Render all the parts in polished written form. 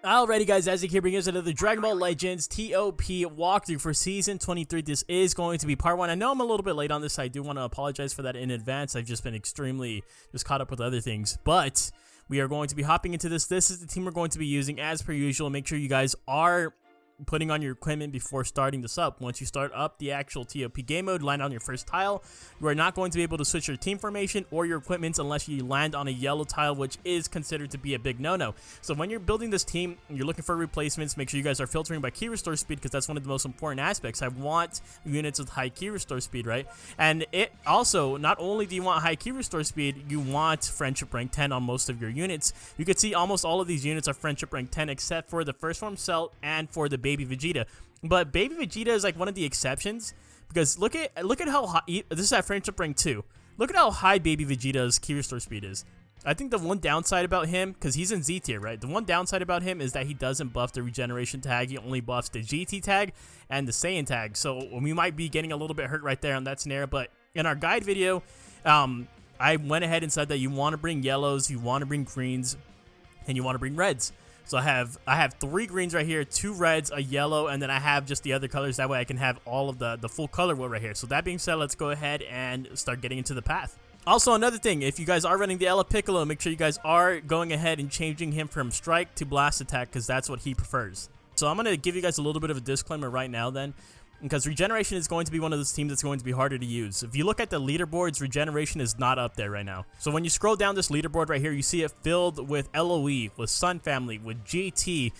Alrighty guys, as you can bring us another Dragon Ball Legends TOP walkthrough for Season 23. This is going to be part 1. I know I'm a little bit late on this, I do want to apologize for that in advance. I've just been extremely caught up with other things, but we are going to be hopping into this. This is the team we're going to be using as per usual. Make sure you guys are putting on your equipment before starting this up. Once you start up the actual TOP game mode, land on your first tile. You are not going to be able to switch your team formation or your equipment unless you land on a yellow tile, which is considered to be a big no-no. So when you're building this team, you're looking for replacements, make sure you guys are filtering by key restore speed, because that's one of the most important aspects. I want units with high key restore speed, right? And it also, not only do you want high key restore speed, you want friendship rank 10 on most of your units. You can see almost all of these units are friendship rank 10 except for the first form Cell and for the Baby Vegeta. But Baby Vegeta is like one of the exceptions, because look at how high, this is at friendship rank 2. Look at how high Baby Vegeta's key restore speed is. I think the one downside about him, because he's in Z tier, right? The one downside about him is that he doesn't buff the regeneration tag. He only buffs the GT tag and the Saiyan tag. So we might be getting a little bit hurt right there on that scenario. But in our guide video, I went ahead and said that you want to bring yellows, you want to bring greens, and you want to bring reds. So I have 3 greens right here, 2 reds, a yellow, and then I have just the other colors. That way I can have all of the full color wheel right here. So that being said, let's go ahead and start getting into the path. Also, another thing, if you guys are running the Ella Piccolo, make sure you guys are going ahead and changing him from strike to blast attack, because that's what he prefers. So I'm going to give you guys a little bit of a disclaimer right now then, because regeneration is going to be one of those teams that's going to be harder to use. If you look at the leaderboards, regeneration is not up there right now. So when you scroll down this leaderboard right here, you see it filled with LOE, with Sun Family, with GT,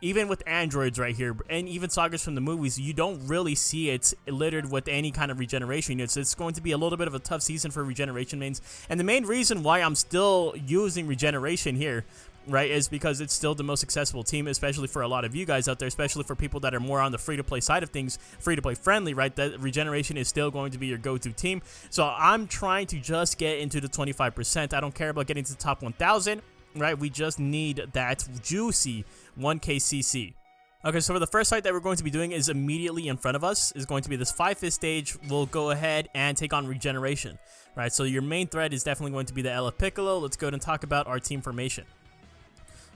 even with androids right here, and even sagas from the movies. You don't really see it littered with any kind of regeneration units. It's going to be a little bit of a tough season for regeneration mains. And the main reason why I'm still using regeneration here, right, is because it's still the most accessible team, especially for a lot of you guys out there, especially for people that are more on the free-to-play side of things, free-to-play friendly, right? That regeneration is still going to be your go-to team. So I'm trying to just get into the 25%. I don't care about getting to the top 1,000, right? We just need that juicy 1k CC. Okay, so for the first fight that we're going to be doing is immediately in front of us, is going to be this Forfeit Stage. We'll go ahead and take on regeneration, right? So your main threat is definitely going to be the Ella Piccolo. Let's go ahead and talk about our team formation.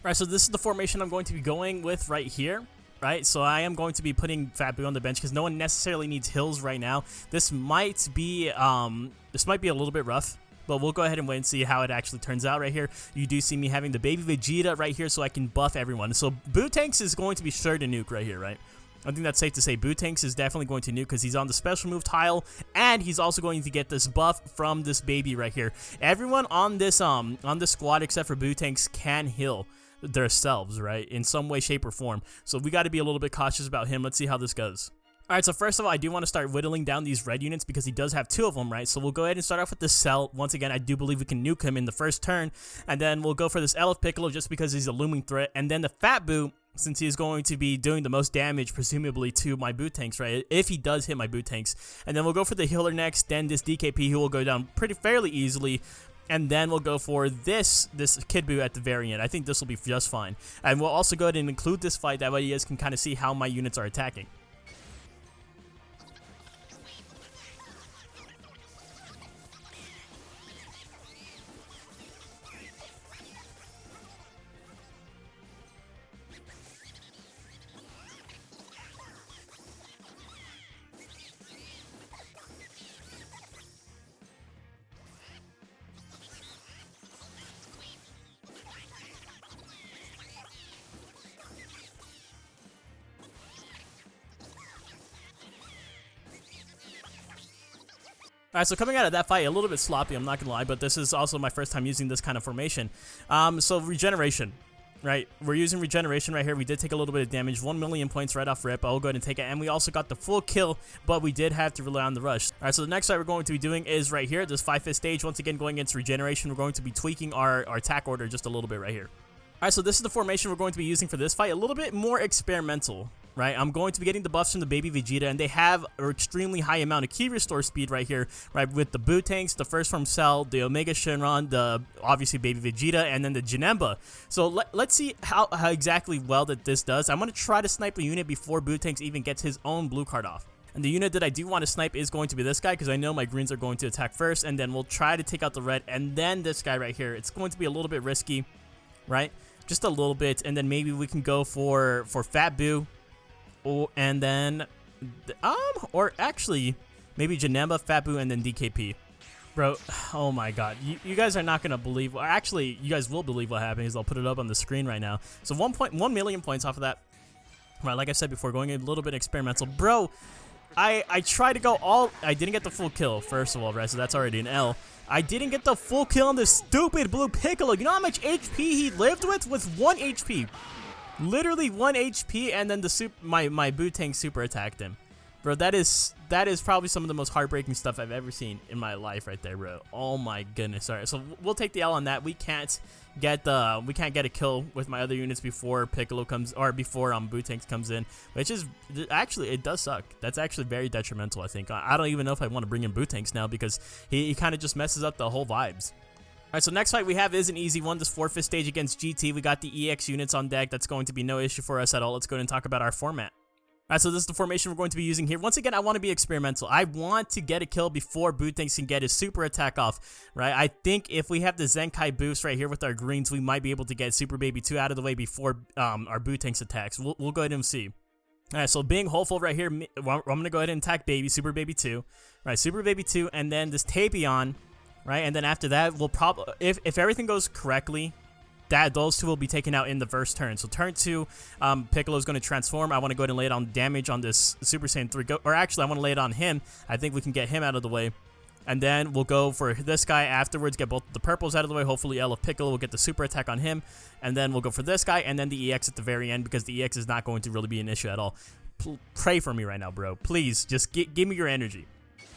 Right, so this is the formation I'm going to be going with right here, right? So I am going to be putting Fat Boo on the bench because no one necessarily needs hills right now. This might be a little bit rough, but we'll go ahead and wait and see how it actually turns out right here. You do see me having the Baby Vegeta right here so I can buff everyone. So Bootanks is going to be sure to nuke right here, right? I think that's safe to say. Bootanks is definitely going to nuke because he's on the special move tile, and he's also going to get this buff from this baby right here. Everyone on this squad except for Bootanks can heal themselves, right, in some way, shape, or form. So we got to be a little bit cautious about him. Let's see how this goes. Alright, so first of all, I do want to start whittling down these red units because he does have 2 of them, right? So we'll go ahead and start off with the Cell. Once again, I do believe we can nuke him in the first turn. And then we'll go for this Ella Piccolo just because he's a looming threat. And then the Fat Boo, since he's going to be doing the most damage, presumably, to my Bootanks, right? If he does hit my Bootanks. And then we'll go for the healer next, then this DKP, who will go down fairly easily. And then we'll go for this Kid Boo at the very end. I think this will be just fine. And we'll also go ahead and include this fight. That way you guys can kind of see how my units are attacking. Alright, so coming out of that fight, a little bit sloppy, I'm not gonna lie, but this is also my first time using this kind of formation. So regeneration, right? We're using regeneration right here. We did take a little bit of damage, 1 million points right off rip. I'll go ahead and take it, and we also got the full kill, but we did have to rely on the rush. Alright, so the next fight we're going to be doing is right here, this Forfeit Stage. Once again, going against regeneration, we're going to be tweaking our attack order just a little bit right here. Alright, so this is the formation we're going to be using for this fight, a little bit more experimental. Right, I'm going to be getting the buffs from the Baby Vegeta, and they have an extremely high amount of key restore speed right here, right, with the Bootanks, the first form Cell, the Omega Shenron, the obviously Baby Vegeta, and then the Janemba. So let's see how exactly well that this does. I'm going to try to snipe a unit before Bootanks even gets his own blue card off. And the unit that I do want to snipe is going to be this guy, because I know my greens are going to attack first, and then we'll try to take out the red, and then this guy right here. It's going to be a little bit risky, right? just a little bit, and then maybe we can go for Fat Boo, and then or actually maybe Janemba, Fat Boo, and then DKP. Bro, oh my god, you guys are not gonna believe, or actually you guys will believe what happened, because I'll put it up on the screen right now. So 1.1 million points off of that. Right, like I said before, going a little bit experimental. Bro, I tried to go I didn't get the full kill, first of all, right, so that's already an L. I didn't get the full kill on this stupid blue Piccolo. You know how much HP he lived with? With 1 HP. Literally 1 HP, and then my Boo Tank super attacked him. Bro, that is probably some of the most heartbreaking stuff I've ever seen in my life right there, bro. Oh my goodness. All right, so we'll take the L on that. We can't get a kill with my other units before Piccolo comes, or before Boo Tanks comes in, which is actually, it does suck. That's actually very detrimental, I think. I don't even know if I want to bring in Boo Tanks now, because he kind of just messes up the whole vibes. Alright, so next fight we have is an easy one. This Forfeit Stage against GT. We got the EX units on deck. That's going to be no issue for us at all. Let's go ahead and talk about our format. Alright, so this is the formation we're going to be using here. Once again, I want to be experimental. I want to get a kill before Boo Tanks can get his super attack off, right? I think if we have the Zenkai boost right here with our greens, we might be able to get Super Baby 2 out of the way before our Boo Tanks attacks. We'll go ahead and see. Alright, so being hopeful right here, I'm going to go ahead and attack Super Baby 2. Right, Super Baby 2, and then this Tapion, right? And then after that, we'll probably, if everything goes correctly, those two will be taken out in the first turn. So turn 2, Piccolo's going to transform. I want to go ahead and lay it on damage on this Super Saiyan 3. Or actually, I want to lay it on him. I think we can get him out of the way. And then we'll go for this guy afterwards, get both the purples out of the way. Hopefully, L of Piccolo will get the super attack on him. And then we'll go for this guy, and then the EX at the very end, because the EX is not going to really be an issue at all. Pray for me right now, bro. Please, just give me your energy.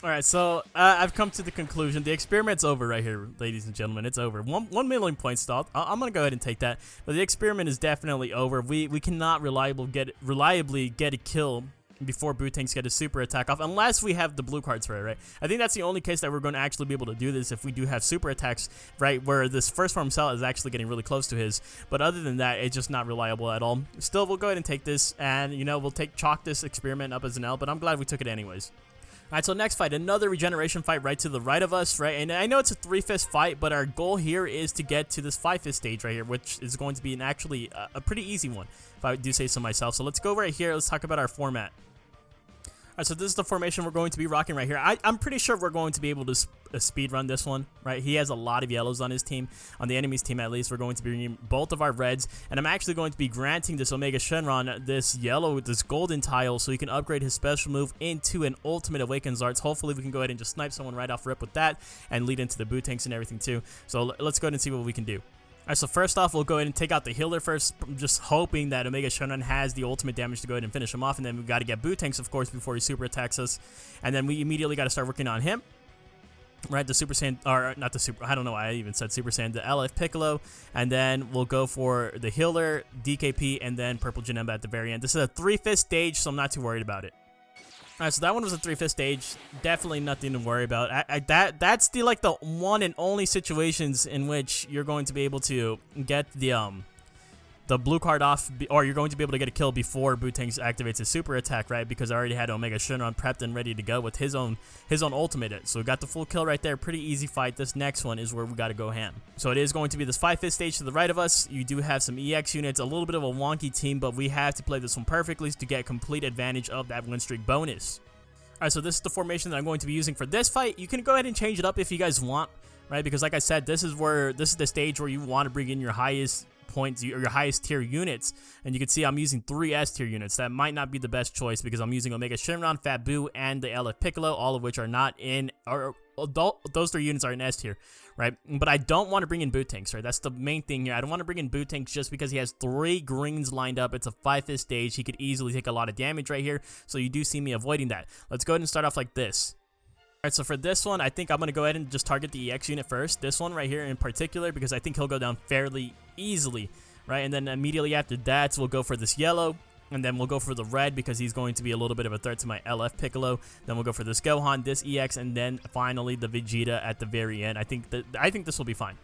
Alright, so I've come to the conclusion. The experiment's over right here, ladies and gentlemen. It's over. 1 million points stalled. I'm going to go ahead and take that. But the experiment is definitely over. We cannot reliably get a kill before Boo Tanks get a super attack off, unless we have the blue cards for it, right? I think that's the only case that we're going to actually be able to do this, if we do have super attacks, right, where this first form cell is actually getting really close to his. But other than that, it's just not reliable at all. Still, we'll go ahead and take this, and, you know, we'll chalk this experiment up as an L, but I'm glad we took it anyways. Alright, so next fight, another regeneration fight right to the right of us, right? And I know it's a 3-fist fight, but our goal here is to get to this 5-fist stage right here, which is going to be actually a pretty easy one, if I do say so myself. So let's go right here. Let's talk about our format. Alright, so this is the formation we're going to be rocking right here. I'm pretty sure we're going to be able to speed run this one, right? He has a lot of yellows on his team, on the enemy's team at least. We're going to be bringing both of our reds, and I'm actually going to be granting this Omega Shenron this yellow with this golden tile, so he can upgrade his special move into an ultimate Awakens Arts. Hopefully we can go ahead and just snipe someone right off rip with that, and lead into the Boo Tanks and everything too. So let's go ahead and see what we can do. Alright, so first off, we'll go ahead and take out the healer first, just hoping that Omega Shenron has the ultimate damage to go ahead and finish him off, and then we've got to get Boo Tanks, of course, before he super attacks us, and then we immediately got to start working on him. Right, the Super Saiyan, or not the Super, I don't know why I even said Super Saiyan, the LF Piccolo, and then we'll go for the healer, DKP, and then Purple Janemba at the very end. This is a 3-fist stage, so I'm not too worried about it. Alright, so that one was a 3-fist stage. Definitely nothing to worry about. That's the the one and only situations in which you're going to be able to get the blue card off, or you're going to be able to get a kill before Boo Tanks activates his super attack, right? Because I already had Omega Shenron prepped and ready to go with his own ultimate. So we got the full kill right there. Pretty easy fight. This next one is where we got to go ham. So it is going to be this 5-fist stage to the right of us. You do have some EX units, a little bit of a wonky team, but we have to play this one perfectly to get complete advantage of that win streak bonus. Alright, so this is the formation that I'm going to be using for this fight. You can go ahead and change it up if you guys want, right? Because like I said, this is the stage where you want to bring in your highest points or your highest tier units, and you can see I'm using 3 S tier units. That might not be the best choice because I'm using Omega Shenron, Fat Boo, and the LF Piccolo, all of which are not in, or those 3 units are in S tier, right? But I don't want to bring in Boo Tanks, right? That's the main thing here. I don't want to bring in Boo Tanks just because he has 3 greens lined up. It's a 5-fist stage. He could easily take a lot of damage right here, so you do see me avoiding that. Let's go ahead and start off like this. Alright, so for this one, I think I'm going to go ahead and just target the EX unit first. This one right here in particular, because I think he'll go down fairly easily, right? And then immediately after that, we'll go for this yellow, and then we'll go for the red because he's going to be a little bit of a threat to my LF Piccolo. Then we'll go for this Gohan, this EX, and then finally the Vegeta at the very end. I think this will be fine.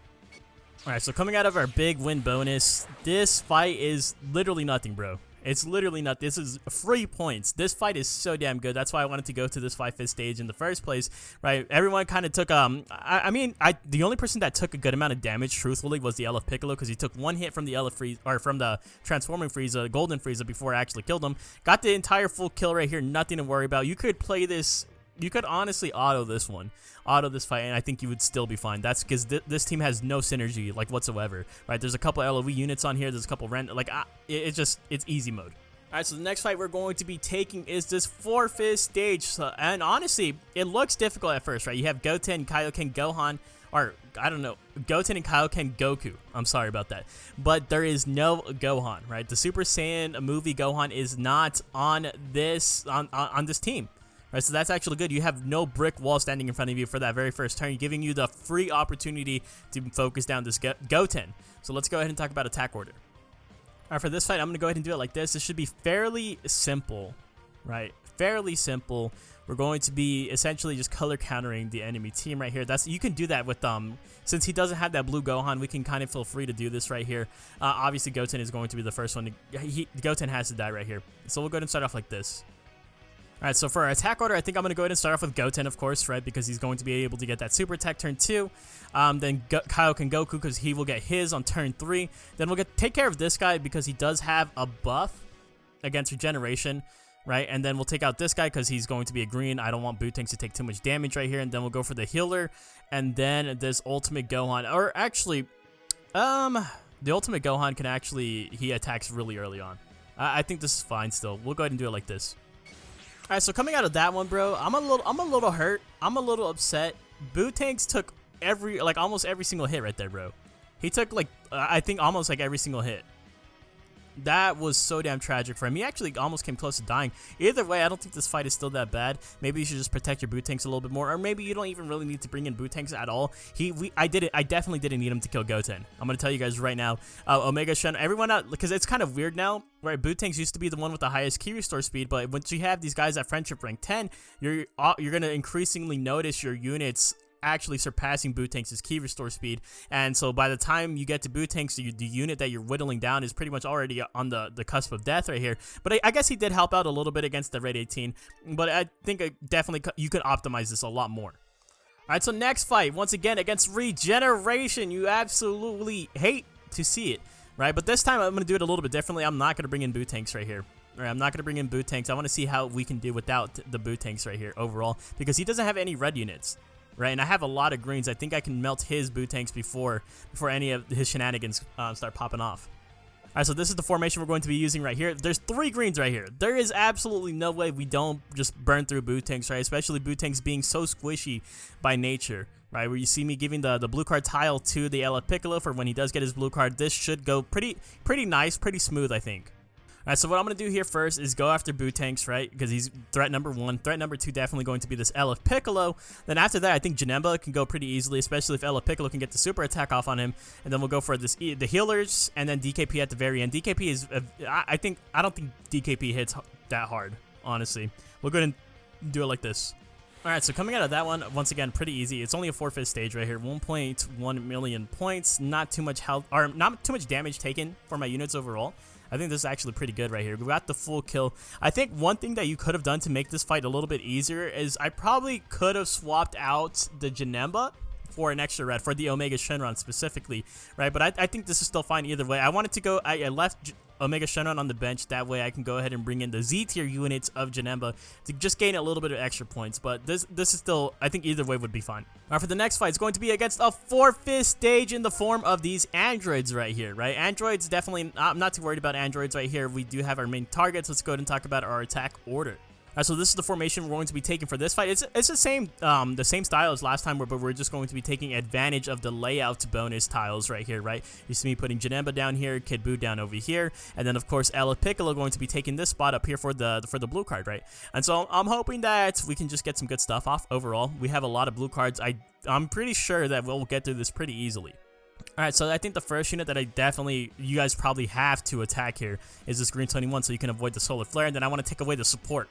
Alright, so coming out of our big win bonus, this fight is literally nothing, bro. It's literally not. This is free points. This fight is so damn good. That's why I wanted to go to this Forfeit Stage in the first place, right? Everyone kind of took the only person that took a good amount of damage, truthfully, was the LF Piccolo, because he took one hit from the LF Frieza, or from the transforming Frieza, Golden Frieza, before I actually killed him. Got the entire full kill right here. Nothing to worry about. You could play this. You could honestly auto this fight, and I think you would still be fine. That's because this team has no synergy, like, whatsoever, right? There's a couple LOE units on here. There's a couple it's easy mode. All right, so the next fight we're going to be taking is this Forfeit Stage, and honestly, it looks difficult at first, right? You have Goten, Kaioken, Gohan, or I don't know, Goten and Kaioken Goku. I'm sorry about that, but there is no Gohan, right? The Super Saiyan movie Gohan is not on this on this team. Right, so that's actually good. You have no brick wall standing in front of you for that very first turn, giving you the free opportunity to focus down this Goten. So let's go ahead and talk about attack order. All right, for this fight, I'm going to go ahead and do it like this. This should be fairly simple, right? Fairly simple. We're going to be essentially just color countering the enemy team right here. You can do that with since he doesn't have that blue Gohan, we can kind of feel free to do this right here. Obviously, Goten is going to be the first one. Goten has to die right here. So we'll go ahead and start off like this. Alright, so for our attack order, I think I'm going to go ahead and start off with Goten, of course, right? Because he's going to be able to get that super attack turn 2. Then Kaioken Goku, because he will get his on turn 3. Then we'll take care of this guy because he does have a buff against regeneration, right? And then we'll take out this guy because he's going to be a green. I don't want Bootanks to take too much damage right here. And then we'll go for the healer. And then this Ultimate Gohan, or actually, the Ultimate Gohan can actually, he attacks really early on. I think this is fine still. We'll go ahead and do it like this. Alright, so coming out of that one, bro, I'm a little hurt. I'm a little upset. Bootanks took almost every single hit right there, bro. He took I think almost every single hit. That was so damn tragic for him. He actually almost came close to dying. Either way, I don't think this fight is still that bad. Maybe you should just protect your Bootanks a little bit more, or maybe you don't even really need to bring in Bootanks at all. I definitely didn't need him to kill Goten. I'm gonna tell you guys right now. Omega Shen, everyone out, because it's kind of weird now, right? Bootanks used to be the one with the highest key restore speed, but once you have these guys at friendship rank 10, you're gonna increasingly notice your units actually surpassing Bootanks' key restore speed, and so by the time you get to Bootanks, the unit that you're whittling down is pretty much already on the cusp of death right here. But I guess he did help out a little bit against the Red 18, but I think definitely you could optimize this a lot more. Alright, so next fight, once again against Regeneration. You absolutely hate to see it, right? But this time I'm going to do it a little bit differently. I'm not going to bring in Bootanks right here. Right, I'm not going to bring in Bootanks. I want to see how we can do without the Bootanks right here overall, because he doesn't have any red units. Right, and I have a lot of greens. I think I can melt his Bootanks before any of his shenanigans start popping off. Alright, so this is the formation we're going to be using right here. There's 3 greens right here. There is absolutely no way we don't just burn through Bootanks, right? Especially Bootanks being so squishy by nature, right? Where you see me giving the blue card tile to the LF Piccolo for when he does get his blue card. This should go pretty nice, pretty smooth, I think. Alright, so what I'm going to do here first is go after Bootanks, right? Because he's threat number 1. Threat number 2 definitely going to be this LF Piccolo. Then after that, I think Janemba can go pretty easily, especially if LF Piccolo can get the super attack off on him. And then we'll go for the healers, and then DKP at the very end. DKP is, I don't think DKP hits that hard, honestly. We'll go ahead and do it like this. Alright, so coming out of that one, once again, pretty easy. It's only a Forfeit Stage right here. 1.1 million points. Not too much health, or not too much damage taken for my units overall. I think this is actually pretty good right here. We got the full kill. I think one thing that you could have done to make this fight a little bit easier is I probably could have swapped out the Janemba for an extra red, for the Omega Shenron specifically, right? But I think this is still fine either way. I wanted to go, I left Omega Shenron on the bench. That way I can go ahead and bring in the Z tier units of Janemba to just gain a little bit of extra points. But this is still, I think either way would be fine. All right, for the next fight, it's going to be against a Forfeit Stage in the form of these androids right here, right? Androids, definitely, I'm not too worried about androids right here. We do have our main targets. Let's go ahead and talk about our attack order. So this is the formation we're going to be taking for this fight. It's the same style as last time, but we're just going to be taking advantage of the layout bonus tiles right here, right? You see me putting Janemba down here, Kid Buu down over here, and then of course LF Piccolo going to be taking this spot up here for the blue card, right? And so I'm hoping that we can just get some good stuff off overall. We have a lot of blue cards. I'm pretty sure that we'll get through this pretty easily. Alright, so I think the first unit that you guys probably have to attack here is this Green 21, so you can avoid the Solar Flare, and then I want to take away the support.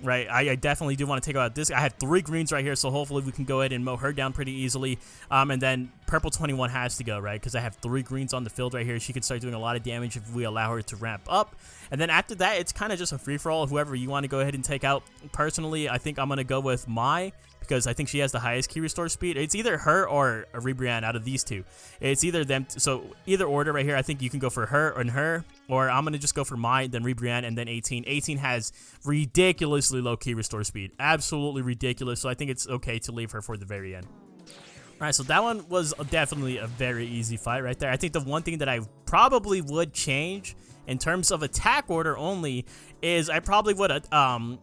right? I definitely do want to take out this. I have 3 greens right here, so hopefully we can go ahead and mow her down pretty easily. And then purple 21 has to go, right? Because I have 3 greens on the field right here. She can start doing a lot of damage if we allow her to ramp up. And then after that, it's kind of just a free-for-all. Whoever you want to go ahead and take out. Personally, I think I'm going to go with Mai, because I think she has the highest key restore speed. It's either her or Rebrianne out of these two. It's either them. So either order right here, I think you can go for her and her, or I'm going to just go for Mai, then Rebrianne, and then 18. 18 has ridiculously low key restore speed. Absolutely ridiculous. So I think it's okay to leave her for the very end. All right, so that one was definitely a very easy fight right there. I think the one thing that I probably would change in terms of attack order only is I probably would I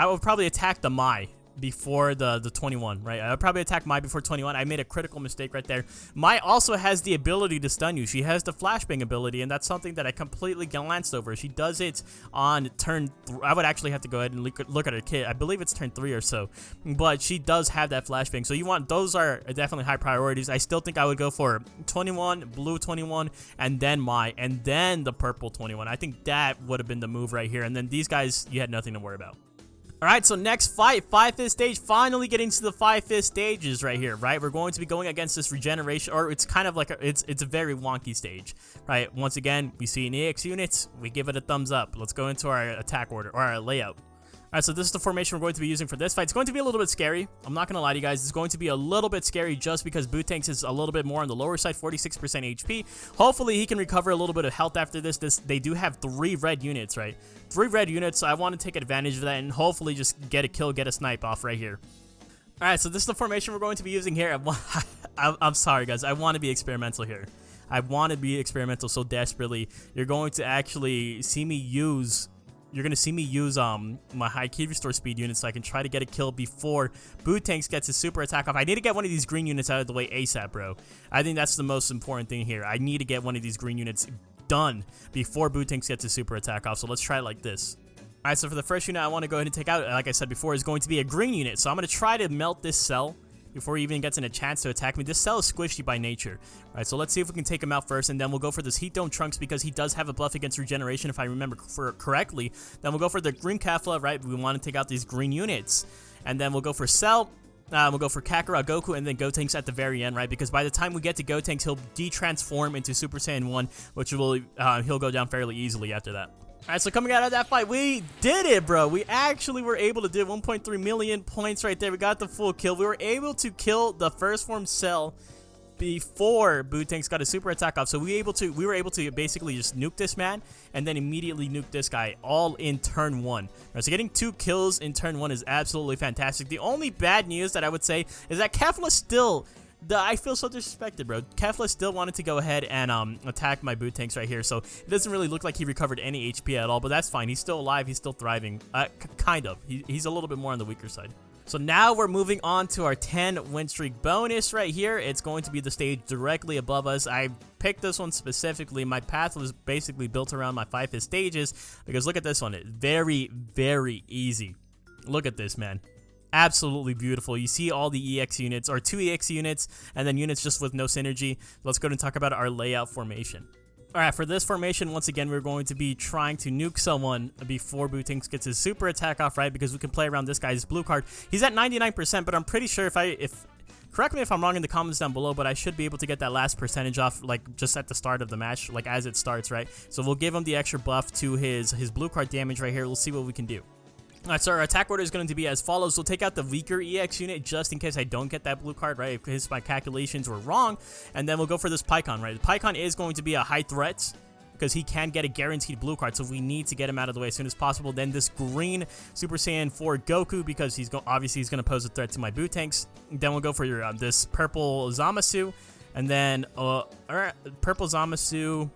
would probably attack the Mai before the 21, right? I would probably attack Mai before 21. I made a critical mistake right there. Mai also has the ability to stun you. She has the flashbang ability, and that's something that I completely glanced over. She does it on turn I would actually have to go ahead and look at her kit. I believe it's turn 3 or so, but she does have that flashbang. So you want, those are definitely high priorities. I still think I would go for 21, blue 21, and then Mai, and then the purple 21. I think that would have been the move right here. And then these guys, you had nothing to worry about. Alright, so next fight, 5th stage, finally getting to the 5th stages right here, right? We're going to be going against this regeneration, or it's kind of like, it's a very wonky stage, right? Once again, we see an EX unit, we give it a thumbs up. Let's go into our attack order, or our layout. Alright, so this is the formation we're going to be using for this fight. It's going to be a little bit scary. I'm not going to lie to you guys. It's going to be a little bit scary just because Bootanks is a little bit more on the lower side, 46% HP. Hopefully, he can recover a little bit of health after this. They do have 3 red units, right? 3 red units, so I want to take advantage of that and hopefully just get a kill, get a snipe off right here. Alright, so this is the formation we're going to be using here. I'm sorry, guys. I want to be experimental here. I want to be experimental so desperately. You're going to actually see me use... You're going to see me use my high key restore speed unit so I can try to get a kill before Bootanks gets his super attack off. I need to get one of these green units out of the way ASAP, bro. I think that's the most important thing here. I need to get one of these green units done before Bootanks gets his super attack off. So let's try it like this. Alright, so for the first unit I want to go ahead and take out, like I said before, is going to be a green unit. So I'm going to try to melt this cell before he even gets a chance to attack me. This cell is squishy by nature. Alright, so let's see if we can take him out first, and then we'll go for this Heat Dome Trunks because he does have a buff against regeneration, if I remember correctly. Then we'll go for the green Kefla, right? We want to take out these green units. And then we'll go for Cell. We'll go for Kakarot, Goku, and then Gotenks at the very end, right? Because by the time we get to Gotenks, he'll de-transform into Super Saiyan 1, which will he'll go down fairly easily after that. Alright, so coming out of that fight, we did it, bro. We actually were able to do 1.3 million points right there. We got the full kill. We were able to kill the first form Cell before Bootanks got a super attack off. So we were able to basically just nuke this man and then immediately nuke this guy all in turn 1. Right, so getting 2 kills in turn 1 is absolutely fantastic. The only bad news that I would say is that Kefla still... I feel so disrespected, bro. Kefla still wanted to go ahead and attack my Bootanks right here, so it doesn't really look like he recovered any HP at all, but that's fine. He's still alive. He's still thriving. Kind of. He's a little bit more on the weaker side. So now we're moving on to our 10 win streak bonus right here. It's going to be the stage directly above us. I picked this one specifically. My path was basically built around my 5th stages because look at this one. It's very, very easy. Look at this, man. Absolutely beautiful. You see all the EX units, or 2 EX units, and then units just with no synergy. Let's go ahead and talk about our layout formation. Alright, for this formation, once again, we're going to be trying to nuke someone before Bootanks gets his super attack off, right? Because we can play around this guy's blue card. He's at 99%, but I'm pretty sure correct me if I'm wrong in the comments down below, but I should be able to get that last percentage off, like, just at the start of the match, like, as it starts, right? So we'll give him the extra buff to his blue card damage right here. We'll see what we can do. Alright, so our attack order is going to be as follows. We'll take out the weaker EX unit just in case I don't get that blue card, right? Because my calculations were wrong. And then we'll go for this Pycon, right? The Pycon is going to be a high threat because he can get a guaranteed blue card, so we need to get him out of the way as soon as possible. Then this green Super Saiyan 4 Goku because obviously he's going to pose a threat to my Bootanks. Then we'll go for this purple Zamasu, and then purple Zamasu.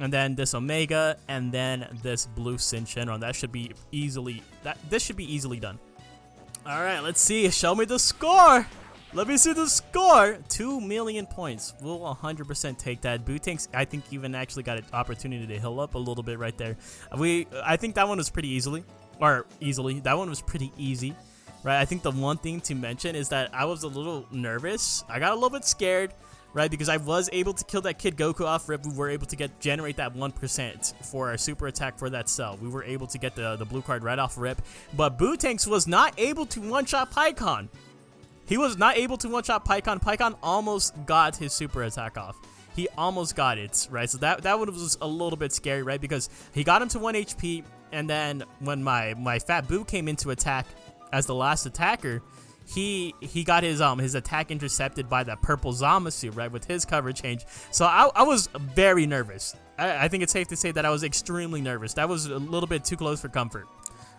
And then this Omega, and then this blue Shinron. This should be easily done. All right, let's see. Show me the score. Let me see the score. 2 million points. We'll 100% take that. Bootanks, I think, even actually got an opportunity to heal up a little bit right there. I think that one was pretty easily. That one was pretty easy, right? I think the one thing to mention is that I was a little nervous. I got a little bit scared. right? Because I was able to kill that Kid Goku off rip. We were able to generate that 1% for our super attack for that cell. We were able to get the blue card right off rip. But Bootanks was not able to one-shot Pikkon. He was not able to one-shot Pikkon. Pikkon almost got his super attack off. He almost got it, right? So that one was a little bit scary, right? Because he got him to 1 HP, and then when my Fat Boo came into attack as the last attacker, he got his attack intercepted by that purple Zamasu, right, with his cover change. So I was very nervous. I think it's safe to say that I was extremely nervous. That was a little bit too close for comfort.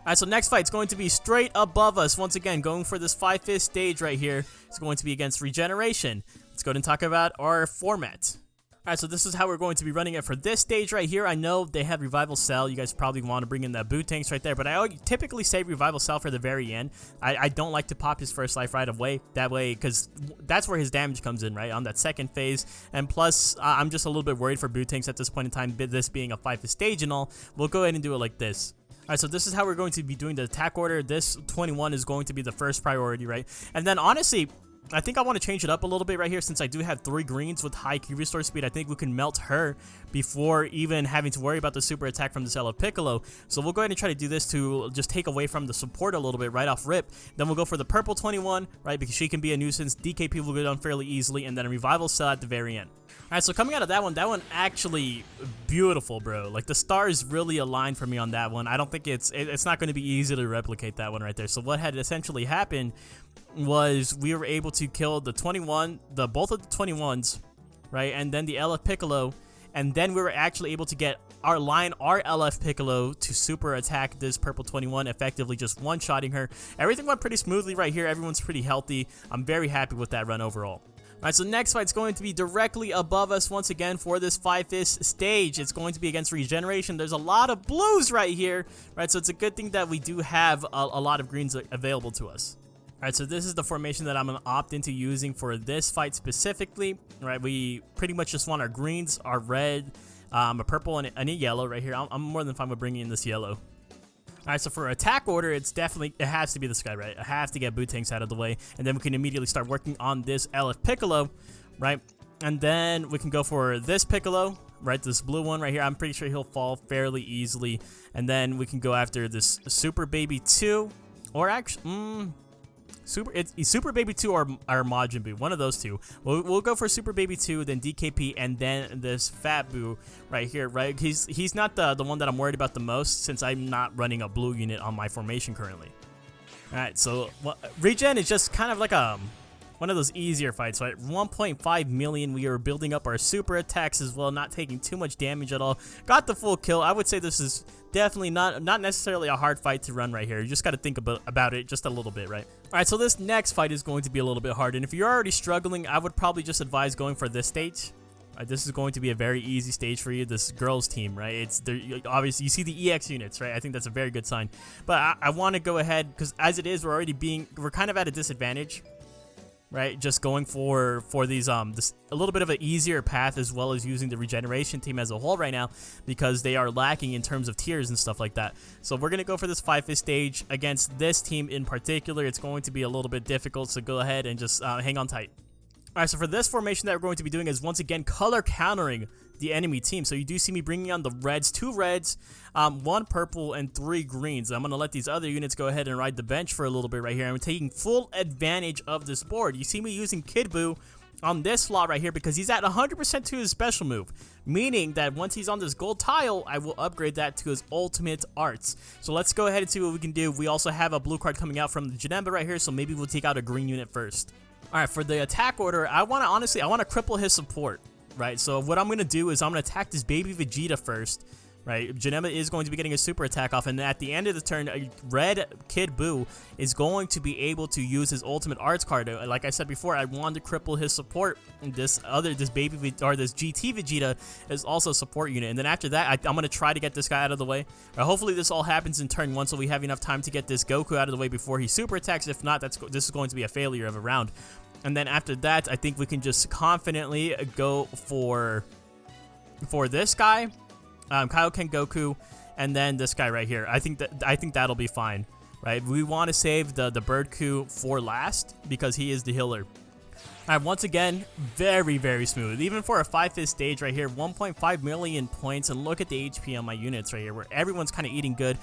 Alright, so next fight's going to be straight above us. Once again, going for this Forfeit Stage right here. It's going to be against Regeneration. Let's go ahead and talk about our format. Alright, so this is how we're going to be running it for this stage right here. I know they have Revival Cell. You guys probably want to bring in that Bootanks right there, but I typically save Revival Cell for the very end. I don't like to pop his first life right away. That way, because that's where his damage comes in, right? On that second phase. And plus, I'm just a little bit worried for Bootanks at this point in time, this being a Forfeit Stage and all. We'll go ahead and do it like this. Alright, so this is how we're going to be doing the attack order. This 21 is going to be the first priority, right? And then honestly, I think I want to change it up a little bit right here since I do have 3 greens with high Q restore speed. I think we can melt her before even having to worry about the super attack from the cell of Piccolo. So we'll go ahead and try to do this to just take away from the support a little bit right off rip. Then we'll go for the purple 21, right, because she can be a nuisance. DKP will go down fairly easily, and then a Revival Cell at the very end. Alright, so coming out of that one actually beautiful, bro. Like, the stars really aligned for me on that one. I don't think it's not going to be easy to replicate that one right there. So what had essentially happened was we were able to kill the 21, both of the 21s, right, and then the LF Piccolo, and then we were actually able to get our LF Piccolo to super attack this purple 21, effectively just one-shotting her. Everything went pretty smoothly right here. Everyone's pretty healthy. I'm very happy with that run overall. Alright, so next fight's going to be directly above us once again for this Forfeit Stage. It's going to be against Regeneration. There's a lot of blues right here, right? So it's a good thing that we do have a lot of greens available to us. Alright, so this is the formation that I'm going to opt into using for this fight specifically. Right, we pretty much just want our greens, our red, a purple, and a yellow right here. I'm more than fine with bringing in this yellow. Alright, so for attack order, it has to be this guy, right? I have to get Bootanks out of the way, and then we can immediately start working on this LF Piccolo, right? And then we can go for this Piccolo, right? This blue one right here. I'm pretty sure he'll fall fairly easily. And then we can go after this Super Baby 2, or actually, it's Super Baby 2 or Majin Buu, one of those two. We'll go for Super Baby 2, then DKP, and then this Fat Buu right here, right? He's not the one that I'm worried about the most, since I'm not running a blue unit on my formation currently. Alright, so Regen is just kind of like one of those easier fights, right? 1.5 million. We are building up our super attacks as well, not taking too much damage at all. Got the full kill. I would say this is definitely not necessarily a hard fight to run right here. You just got to think about it just a little bit, right? Alright, so this next fight is going to be a little bit hard, and if you're already struggling, I would probably just advise going for this stage. This is going to be a very easy stage for you, this girls team, right? Obviously, you see the EX units, right? I think that's a very good sign. But I want to go ahead, because as it is, we're kind of at a disadvantage, right? Just going for these this a little bit of an easier path, as well as using the Regeneration team as a whole right now, because they are lacking in terms of tiers and stuff like that. So we're gonna go for this Forfeit Stage against this team in particular. It's going to be a little bit difficult, so go ahead and just hang on tight. Alright, so for this formation that we're going to be doing is once again color countering the enemy team. So you do see me bringing on the reds, 2 reds, 1 purple, and 3 greens. I'm going to let these other units go ahead and ride the bench for a little bit right here. I'm taking full advantage of this board. You see me using Kid Buu on this slot right here because he's at 100% to his special move, meaning that once he's on this gold tile, I will upgrade that to his ultimate arts. So let's go ahead and see what we can do. We also have a blue card coming out from the Janemba right here, so maybe we'll take out a green unit first. Alright, for the attack order, I want to cripple his support, right? So what I'm going to do is I'm going to attack this baby Vegeta first, right? Janemba is going to be getting a super attack off, and at the end of the turn, red Kid Buu is going to be able to use his ultimate arts card. Like I said before, I want to cripple his support. This GT Vegeta is also a support unit, and then after that, I'm going to try to get this guy out of the way. Hopefully this all happens in turn 1, so we have enough time to get this Goku out of the way before he super attacks. If not, this is going to be a failure of a round. And then after that, I think we can just confidently go for this guy, Kaioken Goku, and then this guy right here. I think that'll be fine, right? We want to save the Bird Coup for last because he is the healer. All right, once again, very, very smooth. Even for a 5-5 stage right here, 1.5 million points, and look at the HP on my units right here, where everyone's kind of eating good.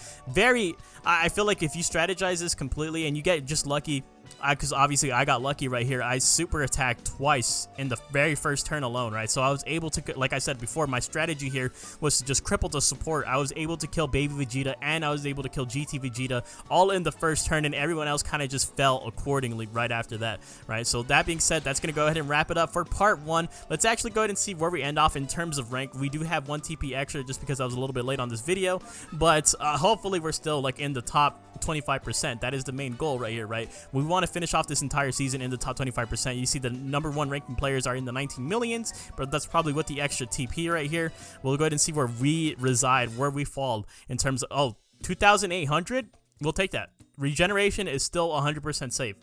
I feel like if you strategize this completely and you get just lucky, because obviously I got lucky right here, I super attacked twice in the very first turn alone, right? So I was able to, like I said before, my strategy here was to just cripple the support. I was able to kill Baby Vegeta, and I was able to kill GT Vegeta all in the first turn, and everyone else kind of just fell accordingly right after that, right? So that being said, that's going to go ahead and wrap it up for part 1. Let's actually go ahead and see where we end off in terms of rank. We do have 1 TP extra just because I was a little bit late on this video, but hopefully we're still like in the top 25%. That is the main goal right here, right? We want to finish off this entire season in the top 25%. You see the number 1 ranking players are in the 19 millions, but that's probably with the extra TP right here. We'll go ahead and see where we reside, where we fall in terms of, oh, 2,800? We'll take that. Regeneration is still 100% safe.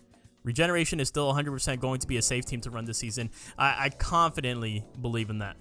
Regeneration is still 100% going to be a safe team to run this season. I confidently believe in that.